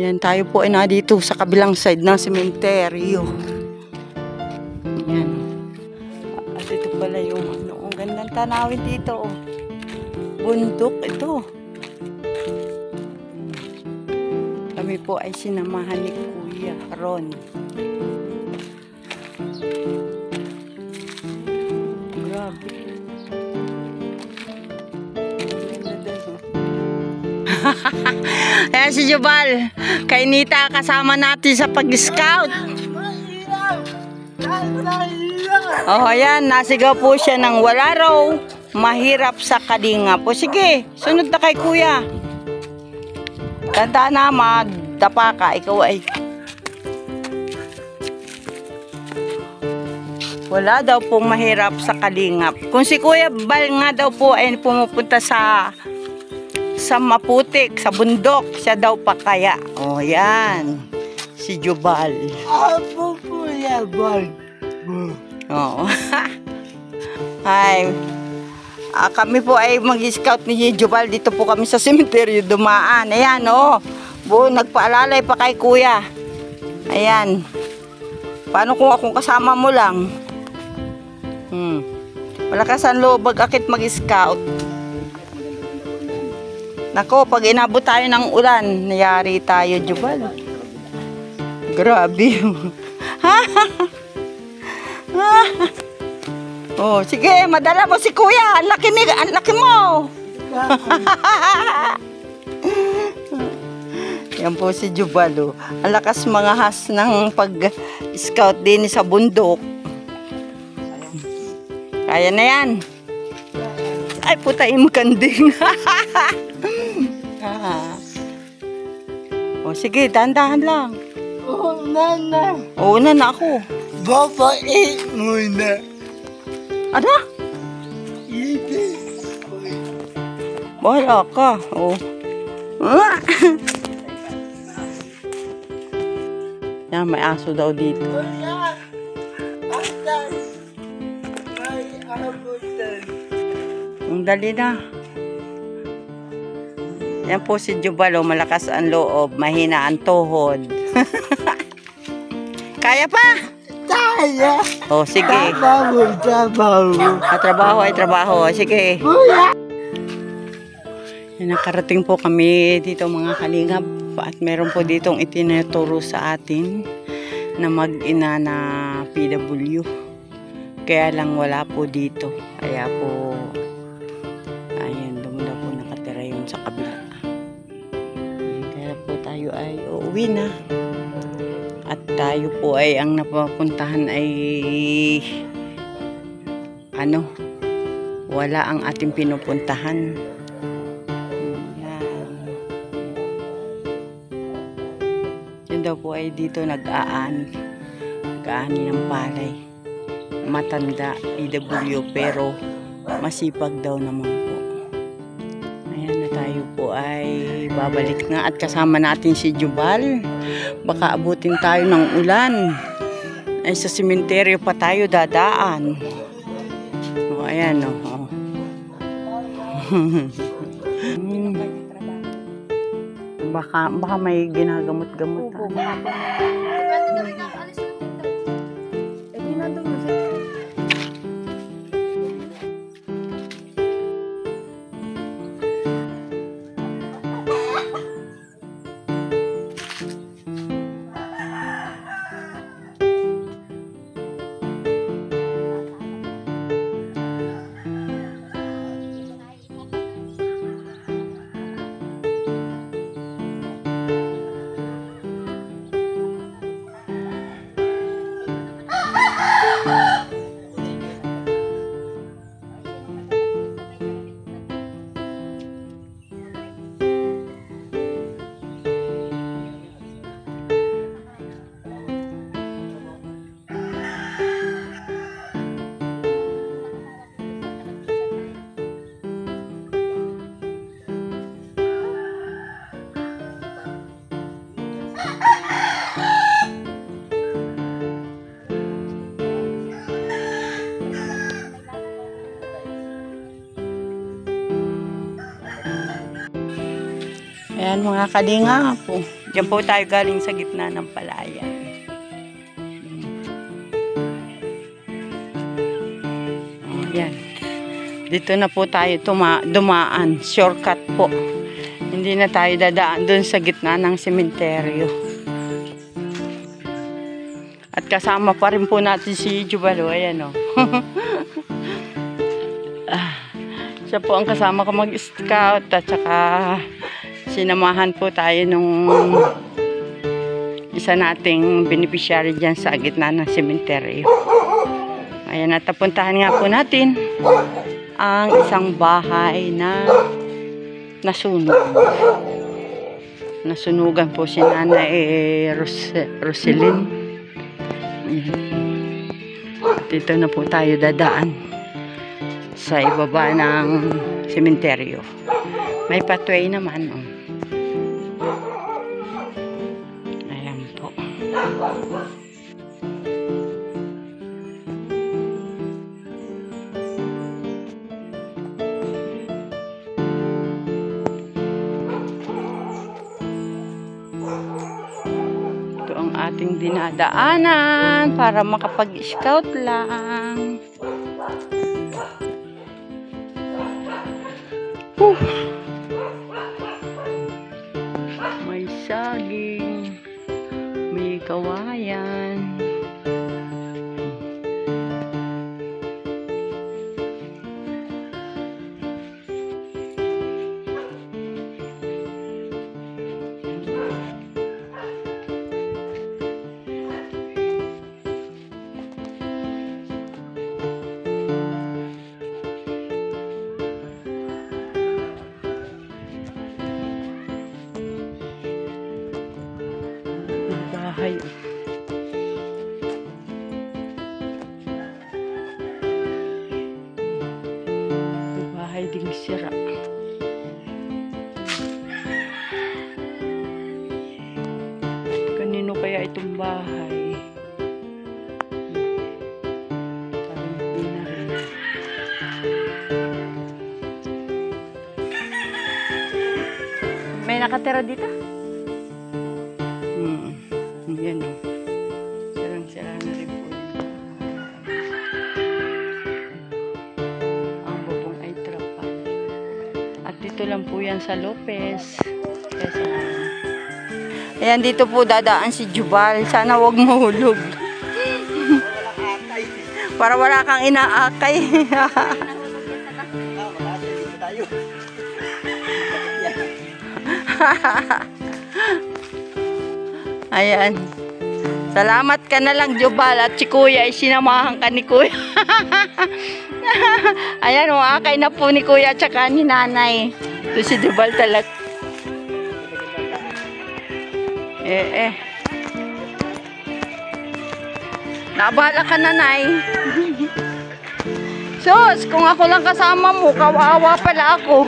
Ayan, tayo po ay dito sa kabilang side ng sementeryo. Ayan. At ito pala yung ang gandang tanawin dito. Oh. Bundok ito. Kami po ay sinamahan ni Kuya Ron. Grabe. Ayan si Jubal. Kay Nita kasama natin sa pag-scout. Oh, ayan. Nasigaw po siya ng wala raw mahirap sa kalinga po. Sige, sunod na kay Kuya. Tanda na, madapa ka. Ikaw ay wala daw pong mahirap sa kalingap. Kung si Kuya Bal nga daw po ay pumupunta sa Maputik, sa bundok, siya daw pa kaya. O, yan. Si Jubal. Apo Kuya Bal. Oo. Ay, kami po ay mag-scout ni Jubal. Dito po kami sa sementeryo dumaan. Ayan, o. Nagpaalalay pa kay Kuya. Ayan. Paano kung akong kasama mo lang? Malakas ang loob mag-akit mag-scout. Nako, pag inabot tayo ng ulan, nayari tayo, Jubal. Grabe. Oh, sige, madala mo si Kuya. Ang laki mo. Yan po si Jubal. Oh. Ang lakas mga has ng pag-scout din sa bundok. Kaya na yan. Ay, putain mo kanding. O, sige, dahan-dahan lang. Una na ako. Babait muna. Ano? Bahala ka. O. Yan, may aso daw dito. Ang dali na. Yan po si Jubal, malakas ang loob, mahina ang tuhod. Kaya pa? Kaya. Oh, sige. Trabaho. Trabaho ay trabaho. Sige. Yan, nakarating po kami dito mga kalingap. At meron po ditong itinuturo sa atin na mag-ina na PW. Kaya lang wala po dito. Kaya po, ayan, doon na po nakatira yun sa kabila. Kaya po tayo ay uuwi na. At tayo po ay ang napapuntahan ay wala ang ating pinupuntahan. Yan daw po ay dito nag-aani ng palay. Matanda, PW, pero masipag daw naman po. Ayan na, tayo po ay babalik na at kasama natin si Jubal. Baka abutin tayo ng ulan. Ay, sa sementeryo pa tayo dadaan. O, ayan o. Baka may ginagamot-gamot. Ayan mga kalinga po. Diyan po tayo galing sa gitna ng palayan. Yan. Dito na po tayo dumaan. Shortcut po. Hindi na tayo dadaan dun sa gitna ng sementeryo. At kasama pa rin po natin si Jubalo. Ayan o. Siya po ang kasama ko mag-scout. At saka sinamahan po tayo nung isa nating beneficiary dyan sa gitna ng sementeryo. Ayan, at napuntahan nga po natin ang isang bahay na nasunog. Nasunugan po si Nanay Roselyn. Dito na po tayo dadaan sa ibaba ng sementeryo. May pathway naman. Oh. Ayan po. Ito ang ating dinadaanan para makapag-scout lang. May saging, may kawayan. Bahay. Bahay ding sira. Kanino kaya itong bahay? Parang hindi na rin. May nakatira dito? Yan o. Sirang-sira na rin po yun. Ang bubong ay trapal. At dito lang po yan sa Lopez. Ayan, dito po dadaan si Jubal. Sana wag mahulog. Para wala kang inaakay. Ayan. Salamat ka na lang, Jubal. At si Kuya ay sinamahan ka ni Kuya. Ayan, umakay na po ni Kuya at saka ni Nanay. Ito si Jubal talaga. Naabala ka, Nanay. Sus, kung ako lang kasama mo, kawawa pala ako.